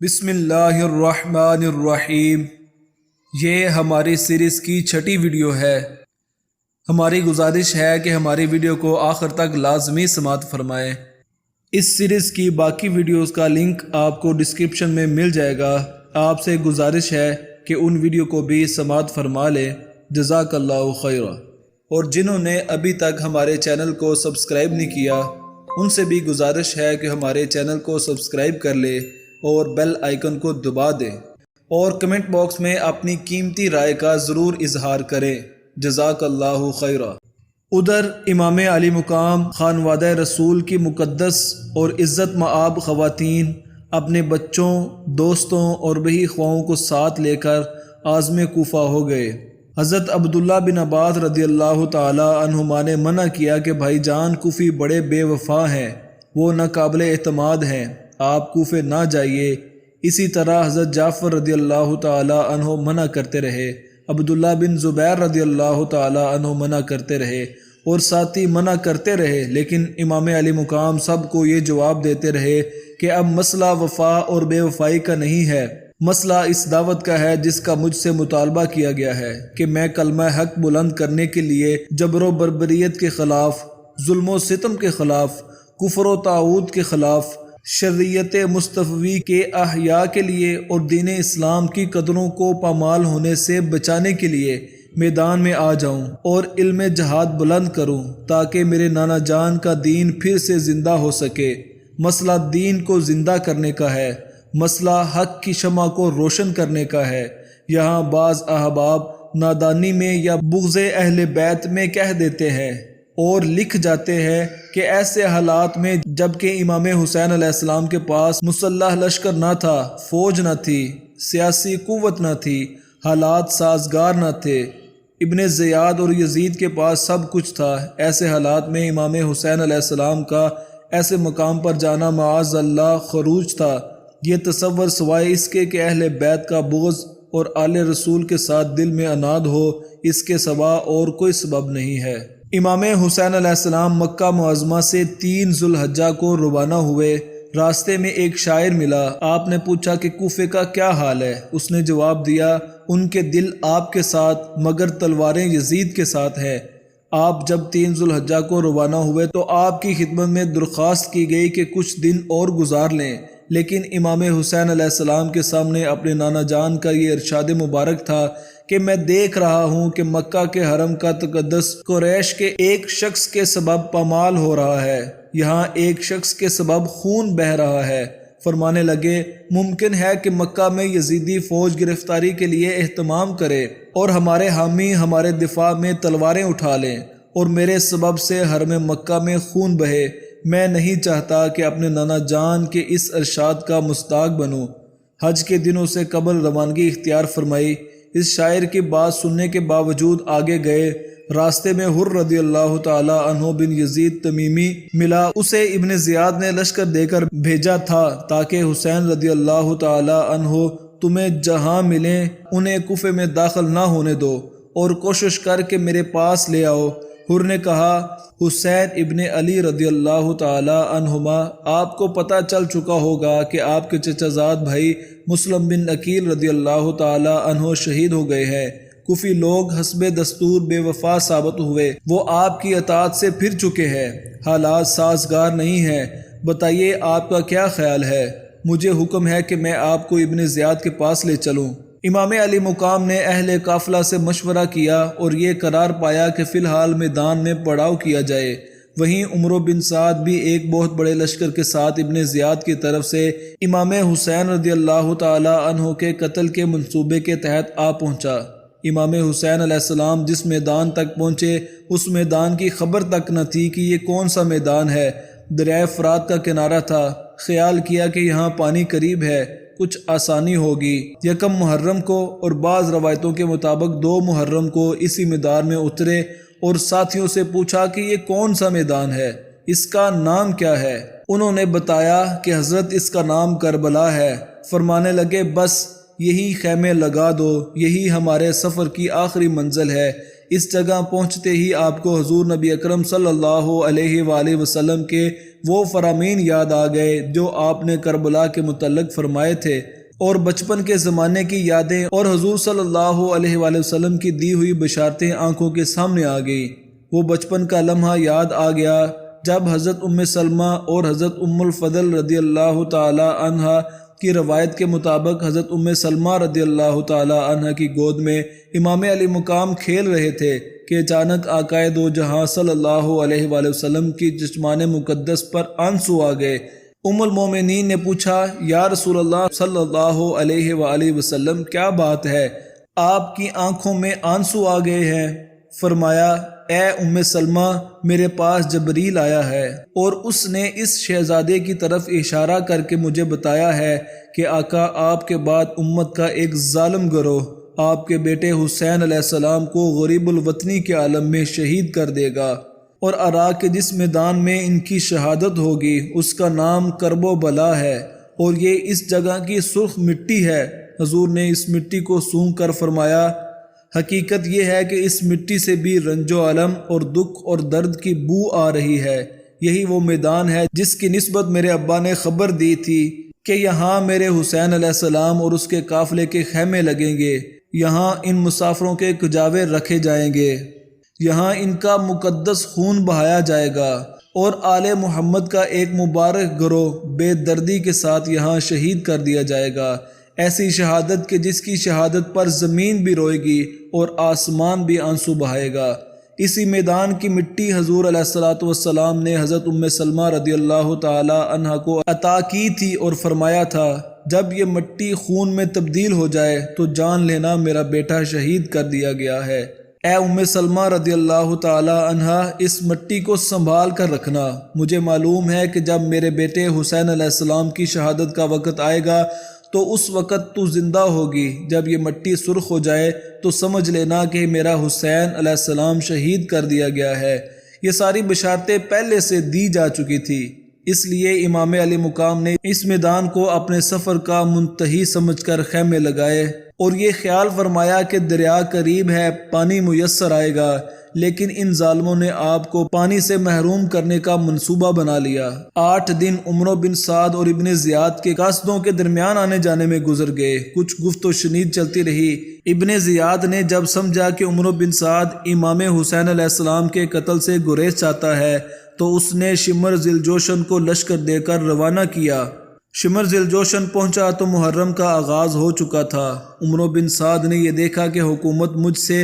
بسم اللہ الرحمن الرحیم۔ یہ ہماری سیریز کی چھٹی ویڈیو ہے۔ ہماری گزارش ہے کہ ہماری ویڈیو کو آخر تک لازمی سماعت فرمائیں۔ اس سیریز کی باقی ویڈیوز کا لنک آپ کو ڈسکرپشن میں مل جائے گا۔ آپ سے گزارش ہے کہ ان ویڈیو کو بھی سماعت فرما لیں۔ جزاک اللہ خیرہ۔ اور جنہوں نے ابھی تک ہمارے چینل کو سبسکرائب نہیں کیا، ان سے بھی گزارش ہے کہ ہمارے چینل کو سبسکرائب کر لے اور بیل آئیکن کو دبا دیں، اور کمنٹ باکس میں اپنی قیمتی رائے کا ضرور اظہار کریں۔ جزاک اللہ خیرہ۔ ادھر امام علی مقام خانوادہ رسول کی مقدس اور عزت مآب خواتین اپنے بچوں، دوستوں اور بہی خواہوں کو ساتھ لے کر عازم کوفہ ہو گئے۔ حضرت عبداللہ بن عباس رضی اللہ تعالی عنہما نے منع کیا کہ بھائی جان کوفی بڑے بے وفا ہیں، وہ ناقابل اعتماد ہیں، آپ کوفے نہ جائیے۔ اسی طرح حضرت جعفر رضی اللہ تعالی عنہ منع کرتے رہے، عبداللہ بن زبیر رضی اللہ تعالی عنہ منع کرتے رہے، اور ساتھی منع کرتے رہے، لیکن امام علی مقام سب کو یہ جواب دیتے رہے کہ اب مسئلہ وفا اور بے وفائی کا نہیں ہے، مسئلہ اس دعوت کا ہے جس کا مجھ سے مطالبہ کیا گیا ہے کہ میں کلمہ حق بلند کرنے کے لیے جبر و بربریت کے خلاف، ظلم و ستم کے خلاف، کفر و طاغوت کے خلاف، شریعت مصطفی کے احیاء کے لیے اور دین اسلام کی قدروں کو پامال ہونے سے بچانے کے لیے میدان میں آ جاؤں اور علم جہاد بلند کروں تاکہ میرے نانا جان کا دین پھر سے زندہ ہو سکے۔ مسئلہ دین کو زندہ کرنے کا ہے، مسئلہ حق کی شمع کو روشن کرنے کا ہے۔ یہاں بعض احباب نادانی میں یا بغض اہل بیت میں کہہ دیتے ہیں اور لکھ جاتے ہیں کہ ایسے حالات میں جب کہ امام حسین علیہ السلام کے پاس مسلح لشکر نہ تھا، فوج نہ تھی، سیاسی قوت نہ تھی، حالات سازگار نہ تھے، ابن زیاد اور یزید کے پاس سب کچھ تھا، ایسے حالات میں امام حسین علیہ السلام کا ایسے مقام پر جانا معاذ اللہ خروج تھا۔ یہ تصور سوائے اس کے کہ اہل بیت کا بغض اور آل رسول کے ساتھ دل میں عناد ہو، اس کے سوا اور کوئی سبب نہیں ہے۔ امام حسین علیہ السلام مکہ معظمہ سے 3 ذوالحجہ کو روانہ ہوئے۔ راستے میں ایک شاعر ملا، آپ نے پوچھا کہ کوفے کا کیا حال ہے؟ اس نے جواب دیا، ان کے دل آپ کے ساتھ مگر تلواریں یزید کے ساتھ ہیں۔ آپ جب 3 ذوالحجہ کو روانہ ہوئے تو آپ کی خدمت میں درخواست کی گئی کہ کچھ دن اور گزار لیں، لیکن امام حسین علیہ السلام کے سامنے اپنے نانا جان کا یہ ارشاد مبارک تھا کہ میں دیکھ رہا ہوں کہ مکہ کے حرم کا تقدس قریش کے ایک شخص کے سبب پامال ہو رہا ہے، یہاں ایک شخص کے سبب خون بہہ رہا ہے۔ فرمانے لگے، ممکن ہے کہ مکہ میں یزیدی فوج گرفتاری کے لیے اہتمام کرے اور ہمارے حامی ہمارے دفاع میں تلواریں اٹھا لیں اور میرے سبب سے حرم مکہ میں خون بہے۔ میں نہیں چاہتا کہ اپنے نانا جان کے اس ارشاد کا مستاق بنوں۔ حج کے دنوں سے قبل روانگی اختیار فرمائی۔ اس شاعر کی بات سننے کے باوجود آگے گئے۔ راستے میں حر رضی اللہ تعالی عنہ بن یزید تمیمی ملا، اسے ابن زیاد نے لشکر دے کر بھیجا تھا تاکہ حسین رضی اللہ تعالی عنہ تمہیں جہاں ملیں انہیں کوفے میں داخل نہ ہونے دو اور کوشش کر کے میرے پاس لے آؤ۔ حر نے کہا، حسین ابن علی رضی اللہ تعالی عنہما، آپ کو پتہ چل چکا ہوگا کہ آپ کے چچا زاد بھائی مسلم بن عقیل رضی اللہ تعالی عنہ شہید ہو گئے ہیں۔ کوفی لوگ حسب دستور بے وفا ثابت ہوئے، وہ آپ کی اطاعت سے پھر چکے ہیں، حالات سازگار نہیں ہیں، بتائیے آپ کا کیا خیال ہے؟ مجھے حکم ہے کہ میں آپ کو ابن زیاد کے پاس لے چلوں۔ امام علی مقام نے اہل قافلہ سے مشورہ کیا اور یہ قرار پایا کہ فی الحال میدان میں پڑاؤ کیا جائے۔ وہیں عمرو بن سعد بھی ایک بہت بڑے لشکر کے ساتھ ابن زیاد کی طرف سے امام حسین رضی اللہ تعالی عنہ کے قتل کے منصوبے کے تحت آ پہنچا۔ امام حسین علیہ السلام جس میدان تک پہنچے اس میدان کی خبر تک نہ تھی کہ یہ کون سا میدان ہے۔ دریائے فرات کا کنارہ تھا۔ خیال کیا کہ یہاں پانی قریب ہے، کچھ آسانی ہوگی۔ 1 محرم کو اور بعض روایتوں کے مطابق 2 محرم کو اسی میدان میں اترے اور ساتھیوں سے پوچھا کہ یہ کون سا میدان ہے، اس کا نام کیا ہے؟ انہوں نے بتایا کہ حضرت اس کا نام کربلا ہے۔ فرمانے لگے، بس یہی خیمے لگا دو، یہی ہمارے سفر کی آخری منزل ہے، اس جگہ پہنچتے ہی آپ کو حضور نبی اکرم صلی اللہ علیہ وآلہ وسلم کے وہ فرامین یاد آ گئے جو آپ نے کربلا کے متعلق فرمائے تھے، اور بچپن کے زمانے کی یادیں اور حضور صلی اللہ علیہ وآلہ وسلم کی دی ہوئی بشارتیں آنکھوں کے سامنے آ گئی۔ وہ بچپن کا لمحہ یاد آ گیا جب حضرت ام سلمہ اور حضرت ام الفضل رضی اللہ تعالی عنہ کی روایت کے مطابق حضرت ام سلمہ رضی اللہ تعالی عنہ کی گود میں امام علی مقام کھیل رہے تھے کہ اچانک آقائے دو جہاں صلی اللہ علیہ وآلہ وسلم کی چشمان مقدس پر آنسو آ گئے۔ ام المومنین نے پوچھا، یا رسول اللہ صلی اللہ علیہ وآلہ وسلم کیا بات ہے، آپ کی آنکھوں میں آنسو آ گئے ہیں؟ فرمایا، اے ام سلمہ، میرے پاس جبریل آیا ہے اور اس نے اس شہزادے کی طرف اشارہ کر کے مجھے بتایا ہے کہ آقا آپ کے بعد امت کا ایک ظالم گروہ آپ کے بیٹے حسین علیہ السلام کو غریب الوطنی کے عالم میں شہید کر دے گا، اور عراق کے جس میدان میں ان کی شہادت ہوگی اس کا نام کرب و بلا ہے، اور یہ اس جگہ کی سرخ مٹی ہے۔ حضور نے اس مٹی کو سونگھ کر فرمایا، حقیقت یہ ہے کہ اس مٹی سے بھی رنج و علم اور دکھ اور درد کی بو آ رہی ہے۔ یہی وہ میدان ہے جس کی نسبت میرے ابا نے خبر دی تھی کہ یہاں میرے حسین علیہ السلام اور اس کے قافلے کے خیمے لگیں گے، یہاں ان مسافروں کے کجاوے رکھے جائیں گے، یہاں ان کا مقدس خون بہایا جائے گا، اور آل محمد کا ایک مبارک گروہ بے دردی کے ساتھ یہاں شہید کر دیا جائے گا، ایسی شہادت کہ جس کی شہادت پر زمین بھی روئے گی اور آسمان بھی آنسو بہائے گا۔ اسی میدان کی مٹی حضور علیہ السلام نے حضرت ام سلمہ رضی اللہ تعالی عنہ کو عطا کی تھی اور فرمایا تھا، جب یہ مٹی خون میں تبدیل ہو جائے تو جان لینا میرا بیٹا شہید کر دیا گیا ہے۔ اے ام سلمہ رضی اللہ تعالی عنہ، اس مٹی کو سنبھال کر رکھنا، مجھے معلوم ہے کہ جب میرے بیٹے حسین علیہ السلام کی شہادت کا وقت آئے گا تو اس وقت تو زندہ ہوگی۔ جب یہ مٹی سرخ ہو جائے تو سمجھ لینا کہ میرا حسین علیہ السلام شہید کر دیا گیا ہے۔ یہ ساری بشارتیں پہلے سے دی جا چکی تھی، اس لیے امام علی مقام نے اس میدان کو اپنے سفر کا منتہی سمجھ کر خیمے لگائے، اور یہ خیال فرمایا کہ دریا قریب ہے، پانی میسر آئے گا، لیکن ان ظالموں نے آپ کو پانی سے محروم کرنے کا منصوبہ بنا لیا۔ 8 دن عمرو بن سعد اور ابن زیاد کے قاصدوں کے درمیان آنے جانے میں گزر گئے، کچھ گفت و شنید چلتی رہی۔ ابن زیاد نے جب سمجھا کہ عمرو بن سعد امام حسین علیہ السلام کے قتل سے گریز چاہتا ہے تو اس نے شمر ذی الجوشن کو لشکر دے کر روانہ کیا۔ شمر ذی الجوشن پہنچا تو محرم کا آغاز ہو چکا تھا۔ عمرو بن سعد نے یہ دیکھا کہ حکومت مجھ سے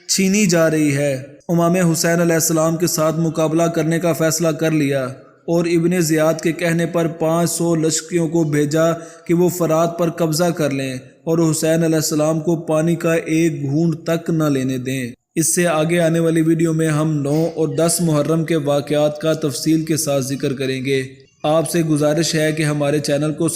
چھینی جا رہی ہے، امام حسین علیہ السلام کے ساتھ مقابلہ کرنے کا فیصلہ کر لیا، اور ابن زیاد کے کہنے پر 500 لشکریوں کو بھیجا کہ وہ فرات پر قبضہ کر لیں اور حسین علیہ السلام کو پانی کا ایک گھونٹ تک نہ لینے دیں۔ اس سے آگے آنے والی ویڈیو میں ہم 9 اور 10 محرم کے واقعات کا تفصیل کے ساتھ ذکر کریں گے۔ آپ سے گزارش ہے کہ ہمارے چینل کو